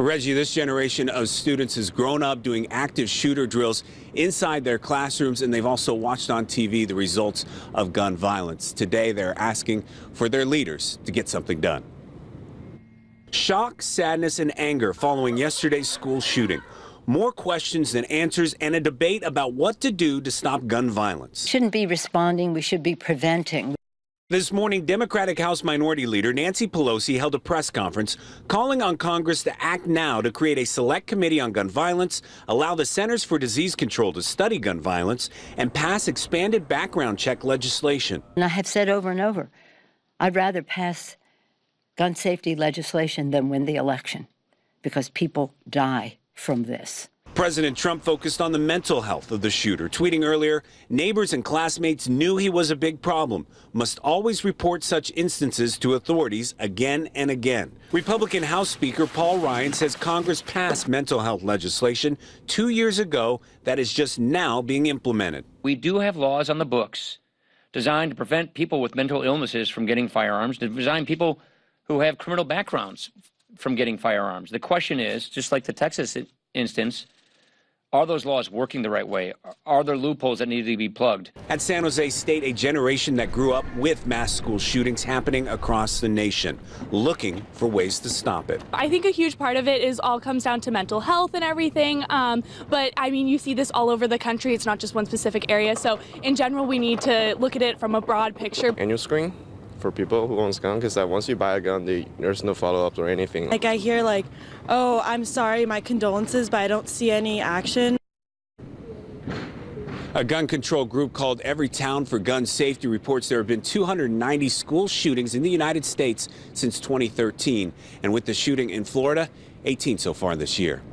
Reggie, this generation of students has grown up doing active shooter drills inside their classrooms, and they've also watched on TV the results of gun violence. Today, they're asking for their leaders to get something done. Shock, sadness, and anger following yesterday's school shooting. More questions than answers and a debate about what to do to stop gun violence. Shouldn't be responding, we should be preventing. This morning, Democratic House Minority Leader Nancy Pelosi held a press conference calling on Congress to act now to create a select committee on gun violence, allow the Centers for Disease Control to study gun violence, and pass expanded background check legislation. And I have said over and over, I'd rather pass gun safety legislation than win the election, because people die from this. President Trump focused on the mental health of the shooter, tweeting earlier, neighbors and classmates knew he was a big problem, must always report such instances to authorities again and again. Republican House Speaker Paul Ryan says Congress passed mental health legislation 2 years ago that is just now being implemented. We do have laws on the books designed to prevent people with mental illnesses from getting firearms, to design people who have criminal backgrounds from getting firearms. The question is, just like the Texas instance, are those laws working the right way? Are there loopholes that need to be plugged? At San Jose State, a generation that grew up with mass school shootings happening across the nation, looking for ways to stop it. I think a huge part of it all comes down to mental health and everything. But I mean, you see this all over the country. It's not just one specific area. So in general, we need to look at it from a broad picture. Annual screening for people who owns gun, because once you buy a gun, there's no follow-up or anything. Like I hear like, oh, I'm sorry, my condolences, but I don't see any action. A gun control group called Everytown for Gun Safety reports there have been 290 school shootings in the United States since 2013. And with the shooting in Florida, 18 so far this year.